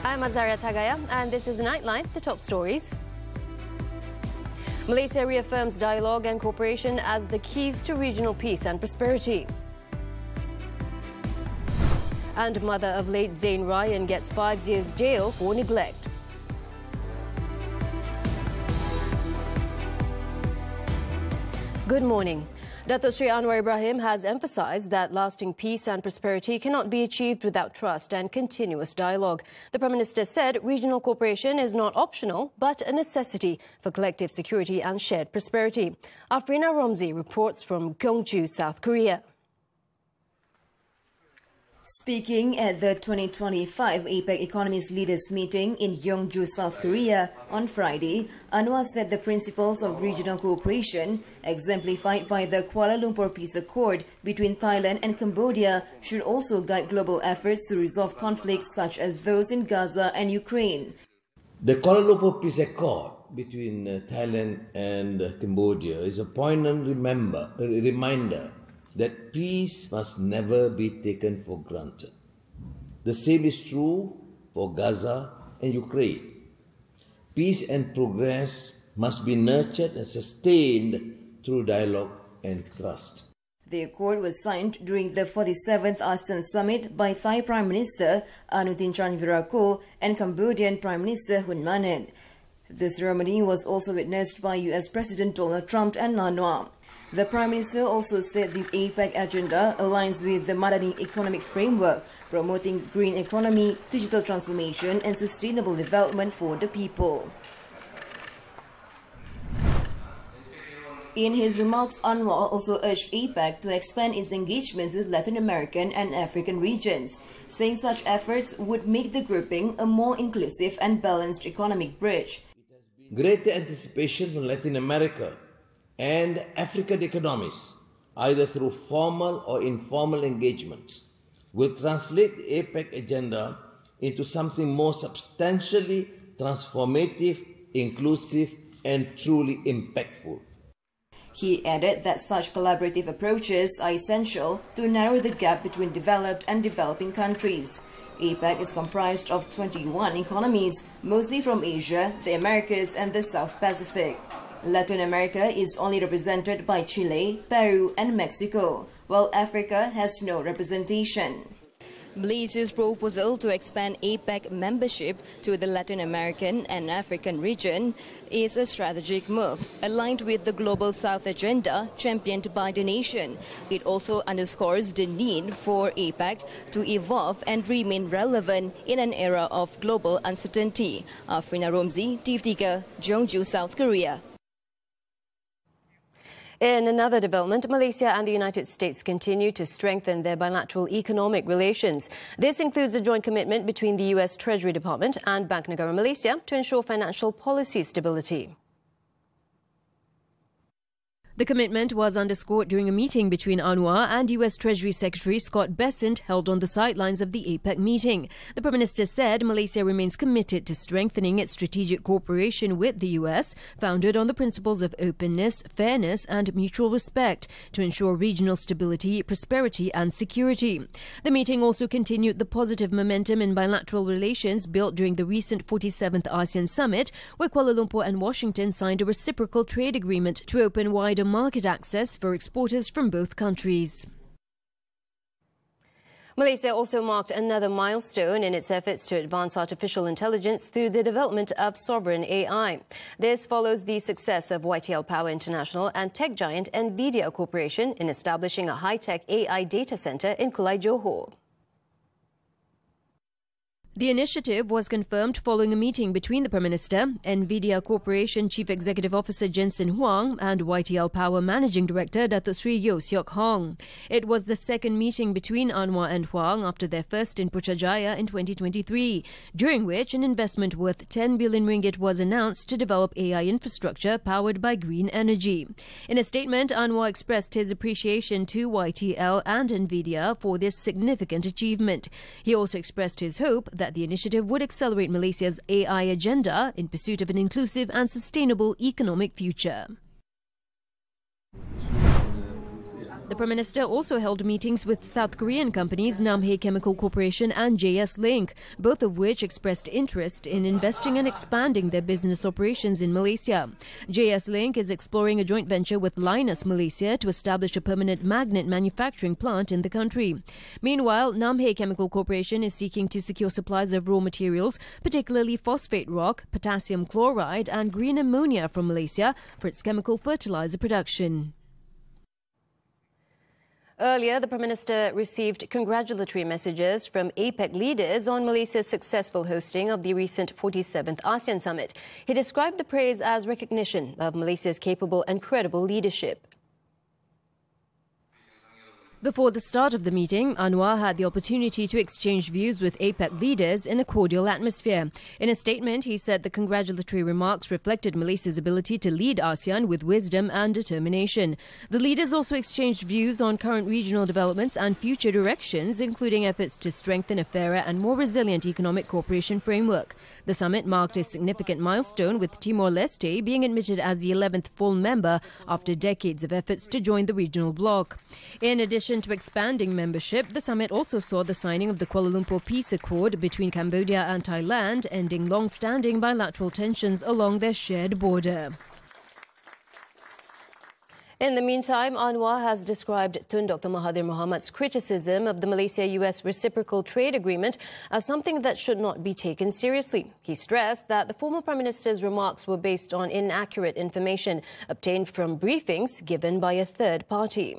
I'm Azaria Tagaya, and this is Nightline, the top stories. Malaysia reaffirms dialogue and cooperation as the keys to regional peace and prosperity. And mother of late Zain Ryan gets 5 years jail for neglect. Good morning. Datuk Sri Anwar Ibrahim has emphasised that lasting peace and prosperity cannot be achieved without trust and continuous dialogue. The Prime Minister said regional cooperation is not optional but a necessity for collective security and shared prosperity. Afrina Romzi reports from Gyeongju, South Korea. Speaking at the 2025 APEC Economies Leaders Meeting in Gyeongju, South Korea on Friday, Anwar said the principles of regional cooperation, exemplified by the Kuala Lumpur Peace Accord between Thailand and Cambodia, should also guide global efforts to resolve conflicts such as those in Gaza and Ukraine. The Kuala Lumpur Peace Accord between Thailand and Cambodia is a poignant reminder that peace must never be taken for granted. The same is true for Gaza and Ukraine. Peace and progress must be nurtured and sustained through dialogue and trust. The accord was signed during the 47th ASEAN Summit by Thai Prime Minister Anutin Charnvirakul and Cambodian Prime Minister Hun Manet. The ceremony was also witnessed by US President Donald Trump and Anwar. The Prime Minister also said the APEC agenda aligns with the Madani economic framework, promoting green economy, digital transformation and sustainable development for the people. In his remarks, Anwar also urged APEC to expand its engagement with Latin American and African regions, saying such efforts would make the grouping a more inclusive and balanced economic bridge. Greater anticipation from Latin America and African economies, either through formal or informal engagements, will translate the APEC agenda into something more substantially transformative, inclusive, and truly impactful. He added that such collaborative approaches are essential to narrow the gap between developed and developing countries. APEC is comprised of 21 economies, mostly from Asia, the Americas, and the South Pacific. Latin America is only represented by Chile, Peru, and Mexico, while Africa has no representation. Malaysia's proposal to expand APEC membership to the Latin American and African region is a strategic move, aligned with the Global South agenda championed by the nation. It also underscores the need for APEC to evolve and remain relevant in an era of global uncertainty. Afrina Romzi, TV3, Gyeongju, South Korea. In another development, Malaysia and the United States continue to strengthen their bilateral economic relations. This includes a joint commitment between the US Treasury Department and Bank Negara Malaysia to ensure financial policy stability. The commitment was underscored during a meeting between Anwar and US Treasury Secretary Scott Bessent held on the sidelines of the APEC meeting. The Prime Minister said Malaysia remains committed to strengthening its strategic cooperation with the US, founded on the principles of openness, fairness and mutual respect to ensure regional stability, prosperity and security. The meeting also continued the positive momentum in bilateral relations built during the recent 47th ASEAN Summit, where Kuala Lumpur and Washington signed a reciprocal trade agreement to open wider market access for exporters from both countries. Malaysia also marked another milestone in its efforts to advance artificial intelligence through the development of sovereign AI. This follows the success of YTL Power International and tech giant NVIDIA Corporation in establishing a high-tech AI data center in Kulai Johor. The initiative was confirmed following a meeting between the Prime Minister, NVIDIA Corporation Chief Executive Officer Jensen Huang and YTL Power Managing Director Datuk Sri Yeo Seok Hong. It was the second meeting between Anwar and Huang after their first in Putrajaya in 2023, during which an investment worth 10 billion ringgit was announced to develop AI infrastructure powered by green energy. In a statement, Anwar expressed his appreciation to YTL and NVIDIA for this significant achievement. He also expressed his hope that the initiative would accelerate Malaysia's AI agenda in pursuit of an inclusive and sustainable economic future. The Prime Minister also held meetings with South Korean companies Namhae Chemical Corporation and JS Link, both of which expressed interest in investing and expanding their business operations in Malaysia. JS Link is exploring a joint venture with Linus Malaysia to establish a permanent magnet manufacturing plant in the country. Meanwhile, Namhae Chemical Corporation is seeking to secure supplies of raw materials, particularly phosphate rock, potassium chloride and green ammonia from Malaysia for its chemical fertilizer production. Earlier, the Prime Minister received congratulatory messages from APEC leaders on Malaysia's successful hosting of the recent 47th ASEAN Summit. He described the praise as recognition of Malaysia's capable and credible leadership. Before the start of the meeting, Anwar had the opportunity to exchange views with APEC leaders in a cordial atmosphere. In a statement, he said the congratulatory remarks reflected Malaysia's ability to lead ASEAN with wisdom and determination. The leaders also exchanged views on current regional developments and future directions, including efforts to strengthen a fairer and more resilient economic cooperation framework. The summit marked a significant milestone, with Timor-Leste being admitted as the 11th full member after decades of efforts to join the regional bloc. In addition to expanding membership, the summit also saw the signing of the Kuala Lumpur Peace Accord between Cambodia and Thailand, ending long-standing bilateral tensions along their shared border. In the meantime, Anwar has described Tun Dr. Mahathir Mohamed's criticism of the Malaysia-US reciprocal trade agreement as something that should not be taken seriously. He stressed that the former Prime Minister's remarks were based on inaccurate information obtained from briefings given by a third party.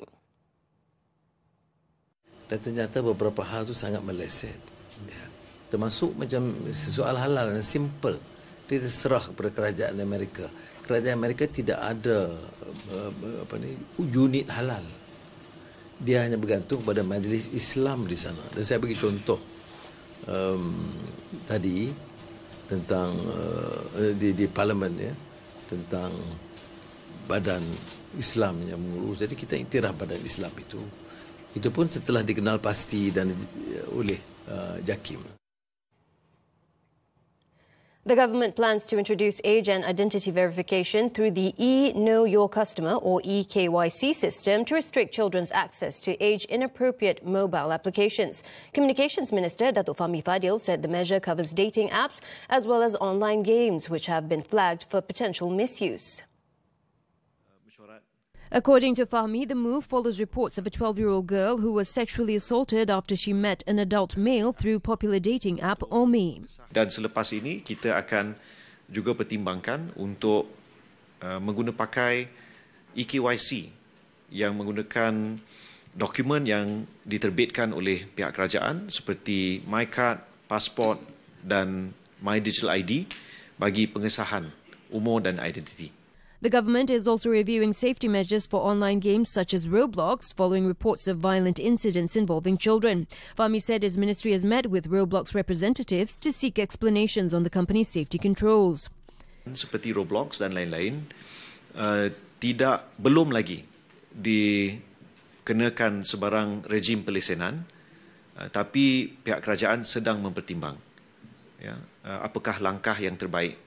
Dan ternyata beberapa hal itu sangat meleset. Ya. Termasuk macam soal halal yang simple. Dia terserah kepada kerajaan Amerika. Kerajaan Amerika tidak ada unit halal. Dia hanya bergantung kepada majlis Islam di sana. Dan saya bagi contoh tadi tentang di parlimen ya, tentang badan Islam yang mengurus. Jadi kita iktiraf badan Islam itu. Itu pun setelah dikenal pasti dan oleh JAKIM. The government plans to introduce age and identity verification through the E-Know Your Customer or EKYC system to restrict children's access to age-inappropriate mobile applications. Communications Minister Datuk Fahmi Fadil said the measure covers dating apps as well as online games which have been flagged for potential misuse. According to Fahmi, the move follows reports of a 12-year-old girl who was sexually assaulted after she met an adult male through popular dating app Omi. Dan selepas ini, kita akan juga pertimbangkan untuk menggunakan pakai EKYC yang menggunakan dokumen yang diterbitkan oleh pihak kerajaan seperti MyCard, pasport dan My Digital ID bagi pengesahan umur dan identiti. The government is also reviewing safety measures for online games such as Roblox following reports of violent incidents involving children. Fahmi said his ministry has met with Roblox representatives to seek explanations on the company's safety controls. Seperti Roblox dan lain-lain, belum lagi dikenakan sebarang rejim pelesenan, tapi pihak kerajaan sedang mempertimbang apakah langkah yang terbaik.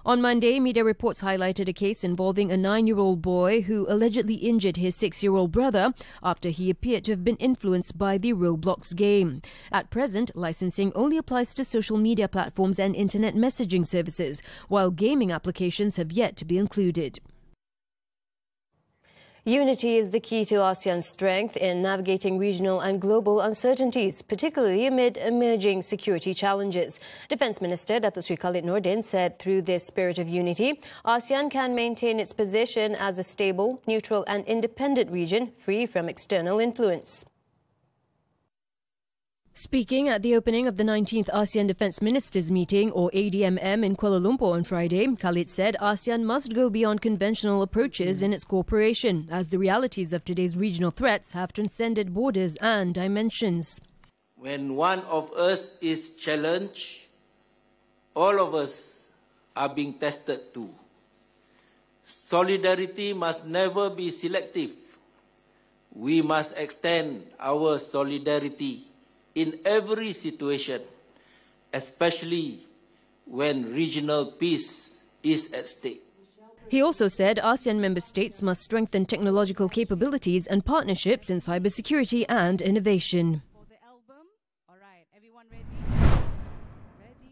On Monday, media reports highlighted a case involving a 9-year-old boy who allegedly injured his 6-year-old brother after he appeared to have been influenced by the Roblox game. At present, licensing only applies to social media platforms and internet messaging services, while gaming applications have yet to be included. Unity is the key to ASEAN's strength in navigating regional and global uncertainties, particularly amid emerging security challenges. Defence Minister Datuk Sri Khalid Nordin said through this spirit of unity, ASEAN can maintain its position as a stable, neutral and independent region free from external influence. Speaking at the opening of the 19th ASEAN Defence Ministers meeting, or ADMM, in Kuala Lumpur on Friday, Khalid said ASEAN must go beyond conventional approaches in its cooperation, as the realities of today's regional threats have transcended borders and dimensions. When one of us is challenged, all of us are being tested too. Solidarity must never be selective. We must extend our solidarity in every situation, especially when regional peace is at stake. He also said ASEAN member states must strengthen technological capabilities and partnerships in cybersecurity and innovation.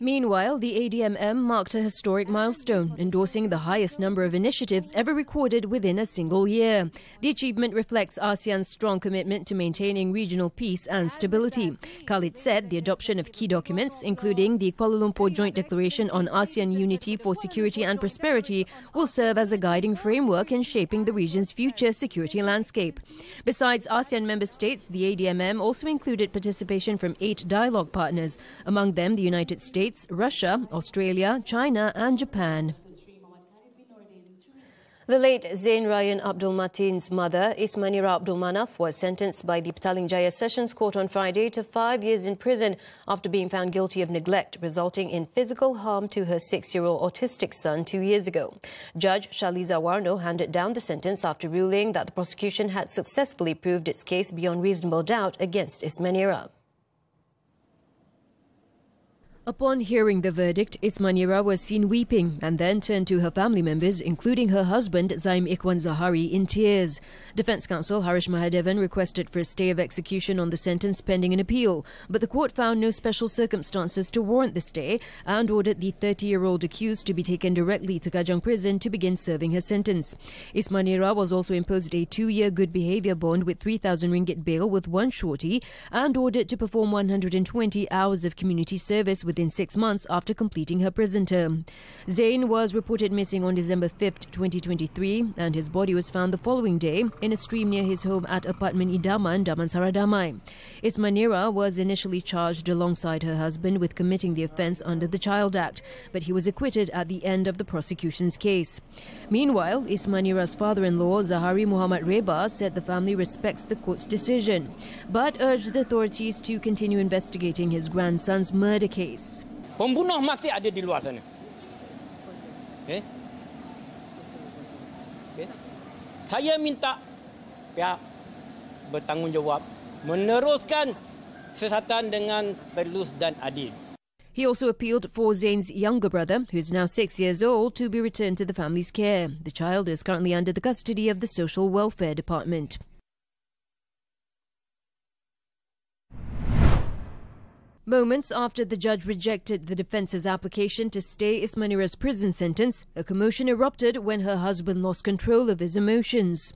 Meanwhile, the ADMM marked a historic milestone, endorsing the highest number of initiatives ever recorded within a single year. The achievement reflects ASEAN's strong commitment to maintaining regional peace and stability. Khalid said the adoption of key documents, including the Kuala Lumpur Joint Declaration on ASEAN Unity for Security and Prosperity, will serve as a guiding framework in shaping the region's future security landscape. Besides ASEAN member states, the ADMM also included participation from 8 dialogue partners, among them the United States, Russia, Australia, China and Japan. The late Zain Ryan Abdul Matin's mother, Ismanira Abdul Manaf, was sentenced by the Petaling Jaya Sessions Court on Friday to 5 years in prison after being found guilty of neglect, resulting in physical harm to her 6-year-old autistic son 2 years ago. Judge Shaliza Warno handed down the sentence after ruling that the prosecution had successfully proved its case beyond reasonable doubt against Ismanira. Upon hearing the verdict, Ismanira was seen weeping and then turned to her family members, including her husband, Zaim Ikhwan Zahari, in tears. Defence counsel Harish Mahadevan requested for a stay of execution on the sentence pending an appeal, but the court found no special circumstances to warrant the stay and ordered the 30-year-old accused to be taken directly to Kajang prison to begin serving her sentence. Ismanira was also imposed a 2-year good behaviour bond with 3,000 ringgit bail with one shorty and ordered to perform 120 hours of community service within 6 months after completing her prison term. Zain was reported missing on December 5th, 2023, and his body was found the following day in a stream near his home at apartment Idaman, Damansara Damai. Ismanira was initially charged alongside her husband with committing the offence under the Child Act, but he was acquitted at the end of the prosecution's case. Meanwhile, Ismanira's father-in-law, Zahari Muhammad Reba, said the family respects the court's decision, but urged the authorities to continue investigating his grandson's murder case. Pembunuh masih ada di luar sana. Okay. Saya minta pihak bertanggungjawab meneruskan siasatan dengan telus dan adil. He also appealed for Zain's younger brother, who is now 6 years old, to be returned to the family's care. The child is currently under the custody of the Social Welfare Department. Moments after the judge rejected the defence's application to stay Ismanira's prison sentence, a commotion erupted when her husband lost control of his emotions.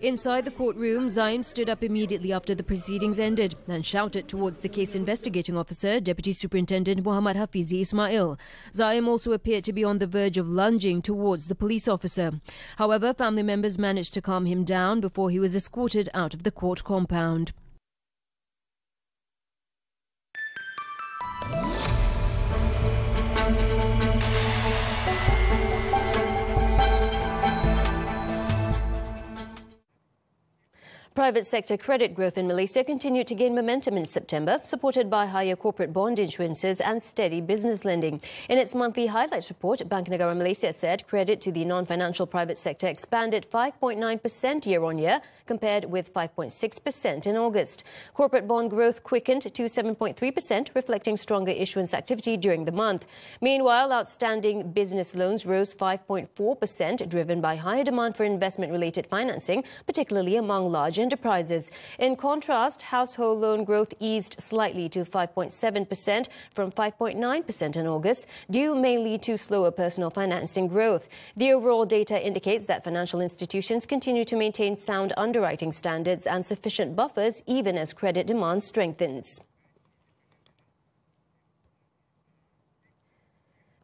Inside the courtroom, Zaim stood up immediately after the proceedings ended and shouted towards the case investigating officer, Deputy Superintendent Muhammad Hafizi Ismail. Zaim also appeared to be on the verge of lunging towards the police officer. However, family members managed to calm him down before he was escorted out of the court compound. Private sector credit growth in Malaysia continued to gain momentum in September, supported by higher corporate bond issuances and steady business lending. In its monthly highlights report, Bank Negara Malaysia said credit to the non-financial private sector expanded 5.9% year-on-year, compared with 5.6% in August. Corporate bond growth quickened to 7.3%, reflecting stronger issuance activity during the month. Meanwhile, outstanding business loans rose 5.4%, driven by higher demand for investment-related financing, particularly among large enterprises. In contrast, household loan growth eased slightly to 5.7% from 5.9% in August, due mainly to slower personal financing growth. The overall data indicates that financial institutions continue to maintain sound underwriting standards and sufficient buffers even as credit demand strengthens.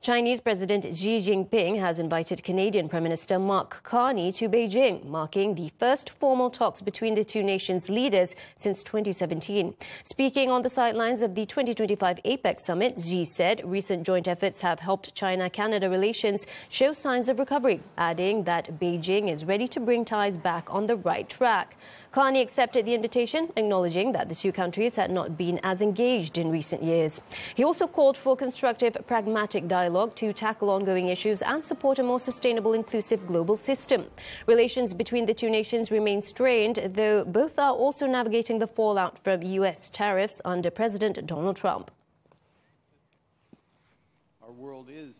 Chinese President Xi Jinping has invited Canadian Prime Minister Mark Carney to Beijing, marking the first formal talks between the two nations' leaders since 2017. Speaking on the sidelines of the 2025 APEC summit, Xi said recent joint efforts have helped China-Canada relations show signs of recovery, adding that Beijing is ready to bring ties back on the right track. Carney accepted the invitation, acknowledging that the two countries had not been as engaged in recent years. He also called for constructive, pragmatic dialogue to tackle ongoing issues and support a more sustainable, inclusive global system. Relations between the two nations remain strained, though both are also navigating the fallout from U.S. tariffs under President Donald Trump. Our world is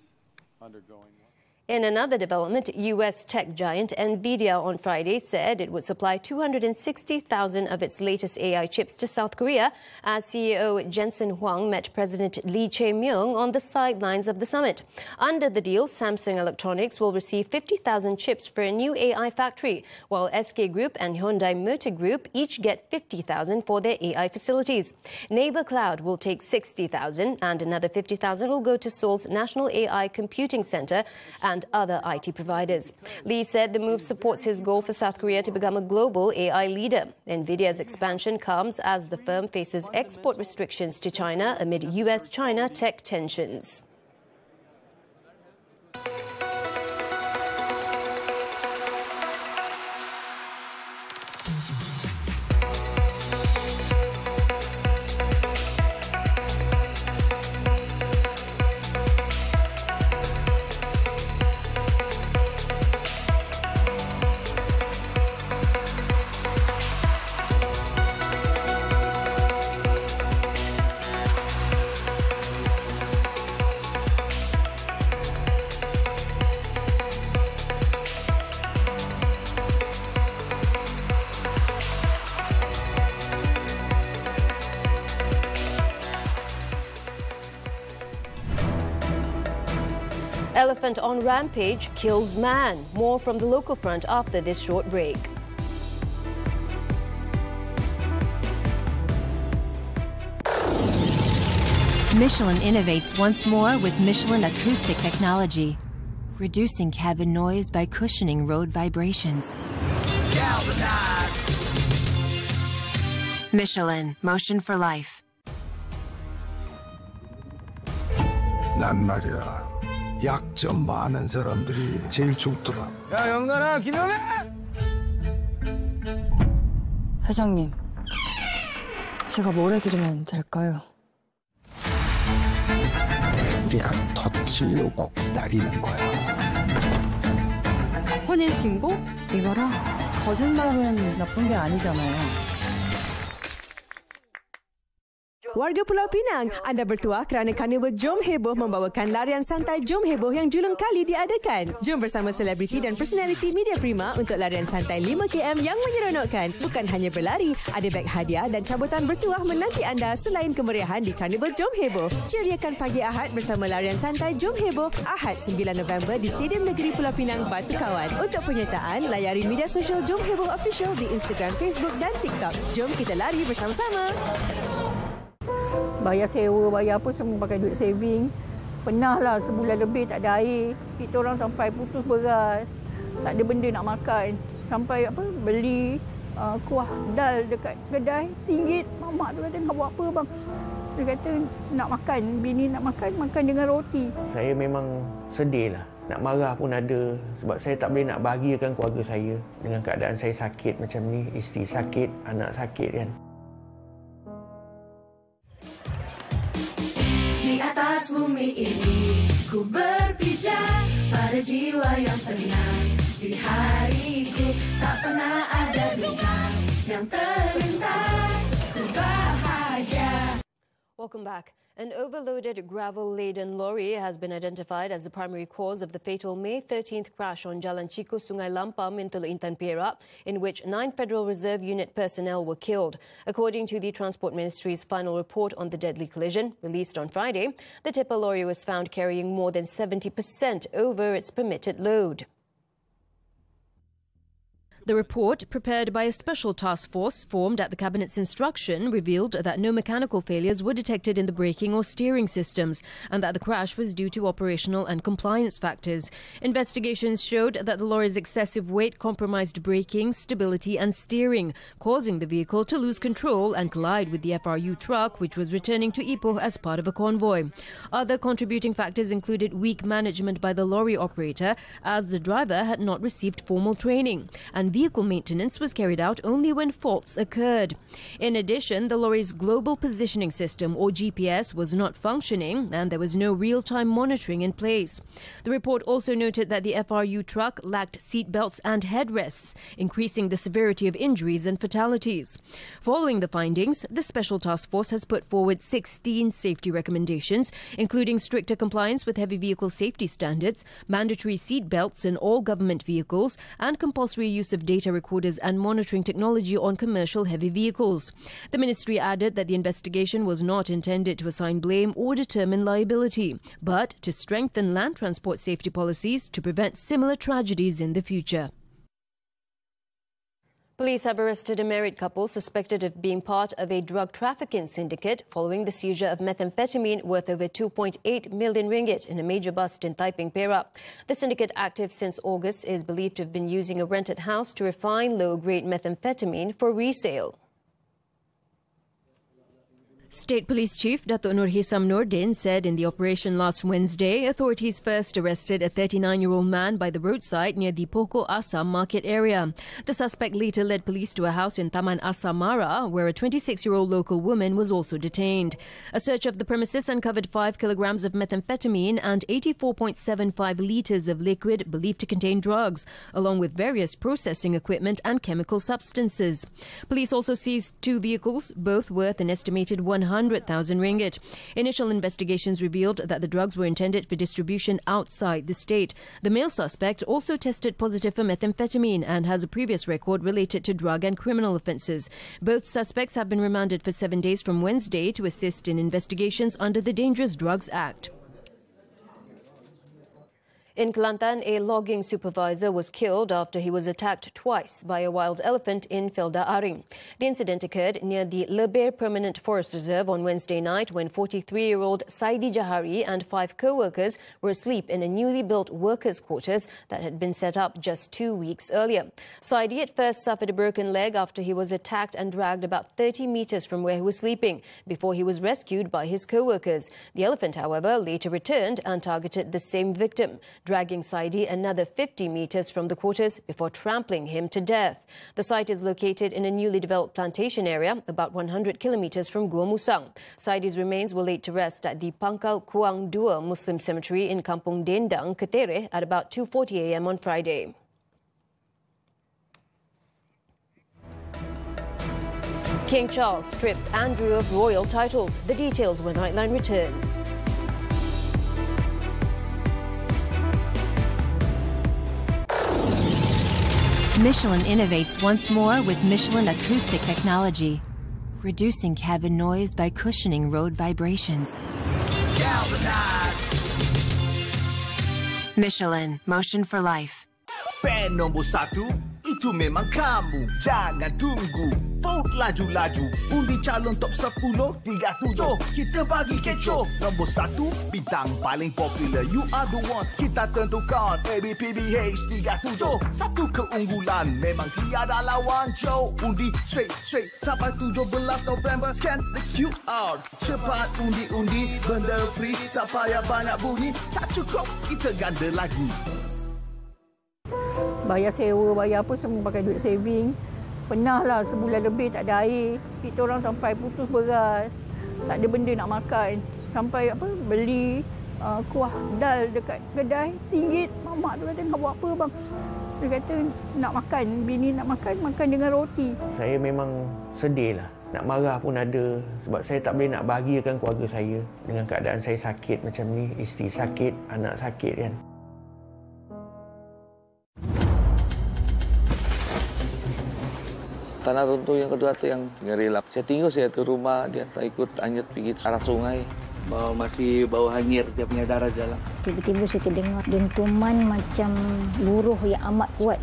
undergoing one. In another development, US tech giant Nvidia on Friday said it would supply 260,000 of its latest AI chips to South Korea as CEO Jensen Huang met President Lee Jae-myung on the sidelines of the summit. Under the deal, Samsung Electronics will receive 50,000 chips for a new AI factory, while SK Group and Hyundai Motor Group each get 50,000 for their AI facilities. Naver Cloud will take 60,000 and another 50,000 will go to Seoul's National AI Computing Center and other IT providers. Lee said the move supports his goal for South Korea to become a global AI leader. Nvidia's expansion comes as the firm faces export restrictions to China amid US-China tech tensions. Elephant on rampage kills man. More from the local front after this short break. Michelin innovates once more with Michelin acoustic technology, reducing cabin noise by cushioning road vibrations. Galvanized. Michelin, motion for life. 난 말이야. 약점 많은 사람들이 제일 좋더라. 야, 영건아, 김영애! 회장님, 제가 뭘 해드리면 될까요? 우리가 덧치려고 기다리는 거야. 혼인신고? 이거라 거짓말은 나쁜 게 아니잖아요. Warga Pulau Pinang, anda bertuah kerana Karnival Jom Heboh membawakan larian santai Jom Heboh yang julung kali diadakan. Jom bersama selebriti dan personaliti media prima untuk larian santai 5km yang menyeronokkan. Bukan hanya berlari, ada beg hadiah dan cabutan bertuah menanti anda selain kemeriahan di Karnival Jom Heboh. Ceriakan pagi Ahad bersama larian santai Jom Heboh, Ahad 9 November di Stadium Negeri Pulau Pinang, Batu Kawan. Untuk penyertaan, layari media sosial Jom Heboh Official di Instagram, Facebook dan TikTok. Jom kita lari bersama-sama. Bayar sewa, bayar apa semua pakai duit saving. Pernah lah sebulan lebih tak ada air. Kita orang sampai putus beras. Tak ada benda nak makan. Sampai beli kuah dal dekat kedai RM1. Mamak tu kata, nak buat apa bang? Dia kata nak makan. Bini nak makan dengan roti. Saya memang sedih lah. Nak marah pun ada. Sebab saya tak boleh nak bahagiakan keluarga saya. Dengan keadaan saya sakit macam ni. Isteri sakit, anak sakit kan. Di atas bumi ini ku berpijak pada jiwa yang tenang. Di hariku tak pernah ada duka yang terlintas. Ku bahagia. Welcome back. An overloaded gravel-laden lorry has been identified as the primary cause of the fatal May 13th crash on Jalan Chiku Sungai Lampam in Teluk Intan, Perak, in which 9 Federal Reserve Unit personnel were killed. According to the Transport Ministry's final report on the deadly collision, released on Friday, the tipper lorry was found carrying more than 70% over its permitted load. The report, prepared by a special task force formed at the Cabinet's instruction, revealed that no mechanical failures were detected in the braking or steering systems and that the crash was due to operational and compliance factors. Investigations showed that the lorry's excessive weight compromised braking, stability and steering, causing the vehicle to lose control and collide with the FRU truck, which was returning to Ipoh as part of a convoy. Other contributing factors included weak management by the lorry operator, as the driver had not received formal training, and vehicle maintenance was carried out only when faults occurred. In addition, the lorry's global positioning system, or GPS, was not functioning and there was no real-time monitoring in place. The report also noted that the FRU truck lacked seat belts and headrests, increasing the severity of injuries and fatalities. Following the findings, the Special Task Force has put forward 16 safety recommendations, including stricter compliance with heavy vehicle safety standards, mandatory seat belts in all government vehicles, and compulsory use of data recorders and monitoring technology on commercial heavy vehicles. The ministry added that the investigation was not intended to assign blame or determine liability, but to strengthen land transport safety policies to prevent similar tragedies in the future. Police have arrested a married couple suspected of being part of a drug trafficking syndicate following the seizure of methamphetamine worth over 2.8 million ringgit in a major bust in Taiping, Perak. The syndicate, active since August, is believed to have been using a rented house to refine low-grade methamphetamine for resale. State Police Chief Datuk Nur Hisam Nordin said in the operation last Wednesday, authorities first arrested a 39-year-old man by the roadside near the Pokok Asam market area. The suspect later led police to a house in Taman Asamara, where a 26-year-old local woman was also detained. A search of the premises uncovered 5 kilograms of methamphetamine and 84.75 litres of liquid believed to contain drugs, along with various processing equipment and chemical substances. Police also seized 2 vehicles, both worth an estimated 100,000 ringgit. Initial investigations revealed that the drugs were intended for distribution outside the state. The male suspect also tested positive for methamphetamine and has a previous record related to drug and criminal offences. Both suspects have been remanded for 7 days from Wednesday to assist in investigations under the Dangerous Drugs Act. In Kelantan, a logging supervisor was killed after he was attacked twice by a wild elephant in Felda Aring. The incident occurred near the Lebir Permanent Forest Reserve on Wednesday night when 43-year-old Saidi Jahari and 5 co-workers were asleep in a newly built workers' quarters that had been set up just 2 weeks earlier. Saidi at first suffered a broken leg after he was attacked and dragged about 30 meters from where he was sleeping before he was rescued by his co-workers. The elephant, however, later returned and targeted the same victim, dragging Saidi another 50 meters from the quarters before trampling him to death. The site is located in a newly developed plantation area about 100 kilometers from Gua Musang. Saidi's remains were laid to rest at the Pangkal Kuang Dua Muslim Cemetery in Kampung Dendang, Ketere at about 2:40 a.m. on Friday. King Charles strips Andrew of royal titles. The details when Nightline returns. Michelin innovates once more with Michelin acoustic technology, reducing cabin noise by cushioning road vibrations. Michelin, motion for life. Fan nombor 1, itu memang kamu. Jangan tunggu. Vote laju-laju. Undi calon top 10, 37. Kita bagi kecoh. Nombor 1, bintang paling popular. You are the one. Kita tentukan. ABPBH 37. Satu keunggulan. Memang tiada lawan. Joe. Undi straight. Sampai 17 November. Scan the QR. Cepat undi-undi. Benda free. Tak payah banyak bunyi. Tak cukup. Kita ganda lagi. Bayar sewa, bayar apa semua pakai duit saving. Pernahlah sebulan lebih tak ada air. Kita orang sampai putus beras. Tak ada benda nak makan. Sampai beli kuah dal dekat kedai RM1. Mamak tu kata nak buat apa bang? Dia kata nak makan. Bini nak makan dengan roti. Saya memang sedih lah. Nak marah pun ada. Sebab saya tak boleh nak bahagiakan keluarga saya. Dengan keadaan saya sakit macam ni. Isteri sakit, anak sakit kan. Tanah runtuh yang kedua tu yang relap. Saya tinggal ke rumah, dia tak ikut hanyut pergi arah sungai. Masih bau hanyir, dia punya darah jalan. Tiba-tiba saya terdengar dentuman macam buruh yang amat kuat.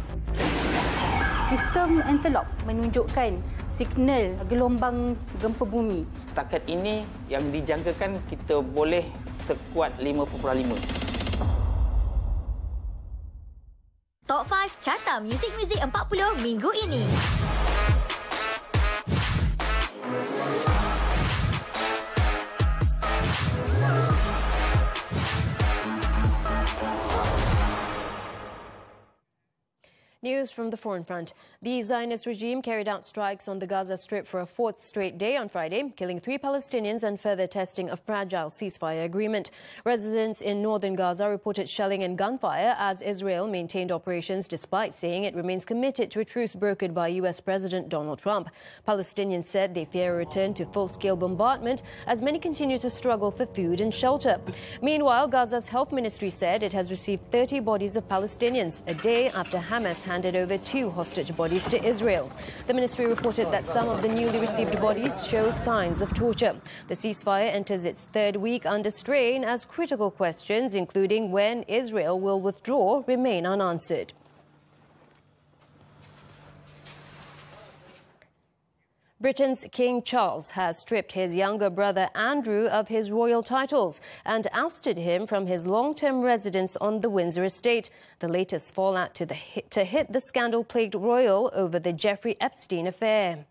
Sistem antelop menunjukkan signal gelombang gempa bumi. Setakat ini yang dijangkakan kita boleh sekuat 5.5. Top 5 Carta Muzik-Muzik 40 minggu ini. News news from the foreign front. The Zionist regime carried out strikes on the Gaza Strip for a fourth straight day on Friday, killing 3 Palestinians and further testing a fragile ceasefire agreement. Residents in northern Gaza reported shelling and gunfire as Israel maintained operations despite saying it remains committed to a truce brokered by US President Donald Trump. Palestinians said they fear a return to full-scale bombardment as many continue to struggle for food and shelter. Meanwhile, Gaza's health ministry said it has received 30 bodies of Palestinians a day after Hamas handed over 2 hostage bodies to Israel. The ministry reported that some of the newly received bodies show signs of torture. The ceasefire enters its third week under strain as critical questions, including when Israel will withdraw, remain unanswered. Britain's King Charles has stripped his younger brother Andrew of his royal titles and ousted him from his long-term residence on the Windsor estate, the latest fallout to hit the scandal-plagued royal over the Jeffrey Epstein affair.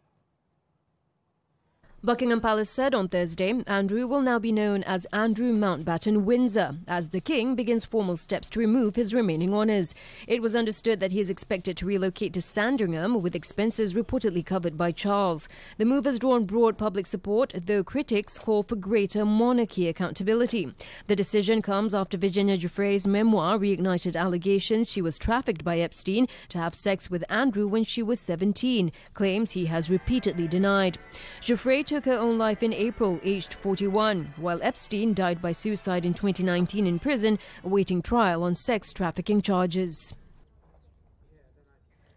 Buckingham Palace said on Thursday Andrew will now be known as Andrew Mountbatten Windsor as the King begins formal steps to remove his remaining honours. It was understood that he is expected to relocate to Sandringham with expenses reportedly covered by Charles. The move has drawn broad public support, though critics call for greater monarchy accountability. The decision comes after Virginia Giuffre's memoir reignited allegations she was trafficked by Epstein to have sex with Andrew when she was 17, claims he has repeatedly denied. Giuffre took her own life in April, aged 41, while Epstein died by suicide in 2019 in prison, awaiting trial on sex trafficking charges.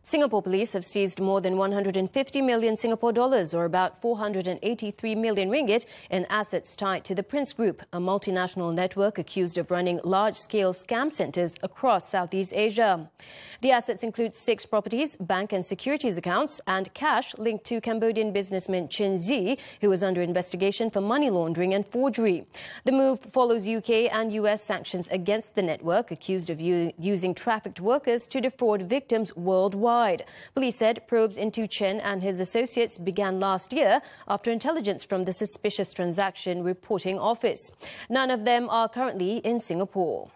Singapore police have seized more than 150 million Singapore dollars, or about 483 million ringgit, in assets tied to the Prince Group, a multinational network accused of running large-scale scam centres across Southeast Asia. The assets include 6 properties, bank and securities accounts, and cash linked to Cambodian businessman Chen Zi, who is under investigation for money laundering and forgery. The move follows UK and US sanctions against the network, accused of using trafficked workers to defraud victims worldwide. Police said probes into Chen and his associates began last year after intelligence from the Suspicious Transaction Reporting Office. None of them are currently in Singapore.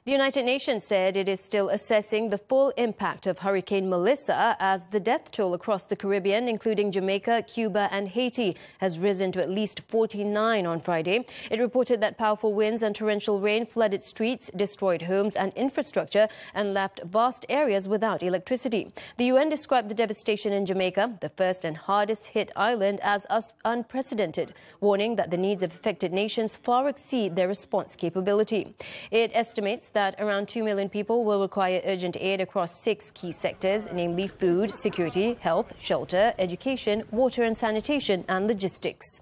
The United Nations said it is still assessing the full impact of Hurricane Melissa as the death toll across the Caribbean, including Jamaica, Cuba and Haiti, has risen to at least 49 on Friday. It reported that powerful winds and torrential rain flooded streets, destroyed homes and infrastructure, and left vast areas without electricity. The UN described the devastation in Jamaica, the first and hardest hit island, as unprecedented, warning that the needs of affected nations far exceed their response capability. It estimates that around 2 million people will require urgent aid across 6 key sectors, namely food, security, health, shelter, education, water and sanitation, and logistics.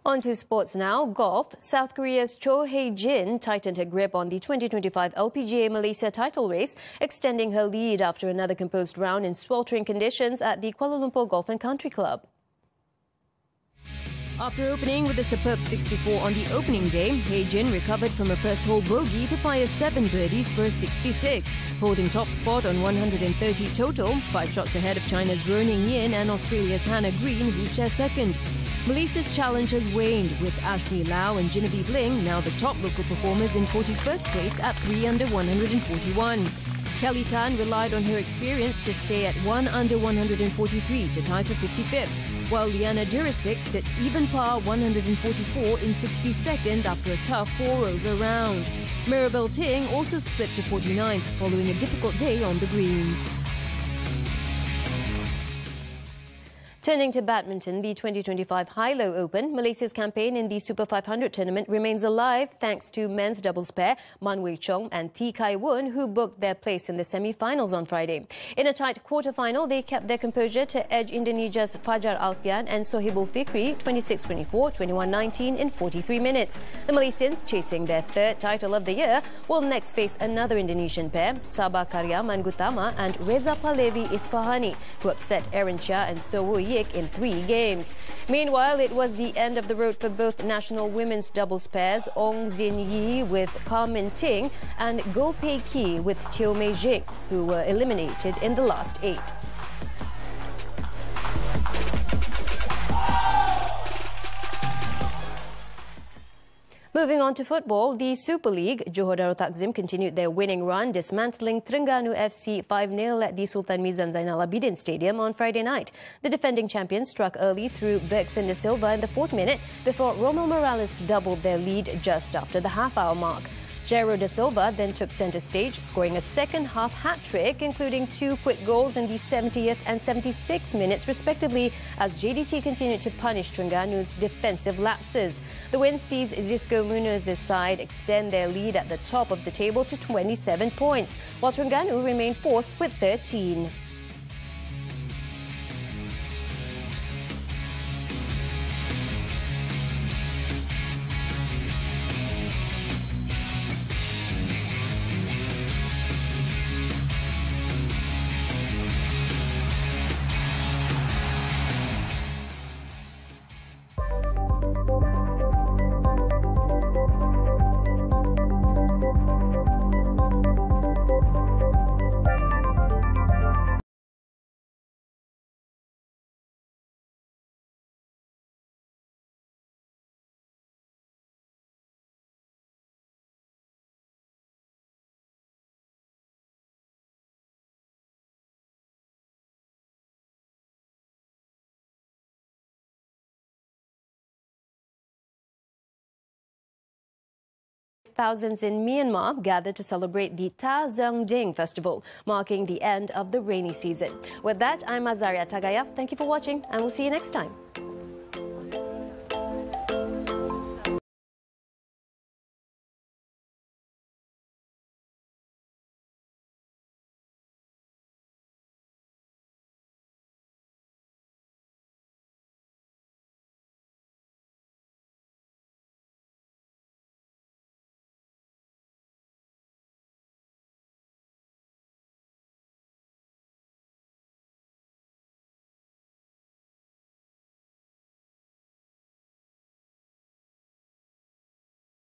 On to sports now. Golf. South Korea's Cho Hae-jin tightened her grip on the 2025 LPGA Malaysia title race, extending her lead after another composed round in sweltering conditions at the Kuala Lumpur Golf and Country Club. After opening with a superb 64 on the opening day, Hae-jin recovered from a first hole bogey to fire 7 birdies for a 66, holding top spot on 130 total, 5 shots ahead of China's Roning Yin and Australia's Hannah Green, who share second. Malaysia's challenge has waned, with Ashley Lau and Genevieve Ling now the top local performers in 41st place at 3 under 141. Kelly Tan relied on her experience to stay at 1 under 143 to tie for 55th, while Liana Jurisic sits even par 144 in 62nd after a tough 4-over round. Mirabelle Ting also slipped to 49th following a difficult day on the greens. Turning to badminton, the 2025 High-Low Open, Malaysia's campaign in the Super 500 tournament remains alive thanks to men's doubles pair Man Wei Chong and Thi Kai Woon, who booked their place in the semi-finals on Friday. In a tight quarter-final, they kept their composure to edge Indonesia's Fajar Alfian and Sohibul Fikri 26-24, 21-19 in 43 minutes. The Malaysians, chasing their third title of the year, will next face another Indonesian pair, Sabah Karya Mangutama and Reza Pahlavi Isfahani, who upset Aaron Chia and So Woo Yik in 3 games. Meanwhile, it was the end of the road for both national women's doubles pairs, Ong Jin Yi with Pa Min Ting and Goh Pei Ki with Teo Mei Jing, who were eliminated in the last 8. Moving on to football, the Super League, Johor Darul Takzim continued their winning run, dismantling Terengganu FC 5-0 at the Sultan Mizan Zainal Abidin Stadium on Friday night. The defending champions struck early through Bergson de Silva in the 4th minute before Romel Morales doubled their lead just after the half-hour mark. Jairo de Silva then took centre stage, scoring a second-half hat-trick, including 2 quick goals in the 70th and 76th minutes, respectively, as JDT continued to punish Terengganu's defensive lapses. The win sees Zisco Munoz's side extend their lead at the top of the table to 27 points, while Terengganu remain 4th with 13. Thousands in Myanmar gathered to celebrate the Ta Zang Ding festival, marking the end of the rainy season. With that, I'm Azaria Tagaya. Thank you for watching, and we'll see you next time.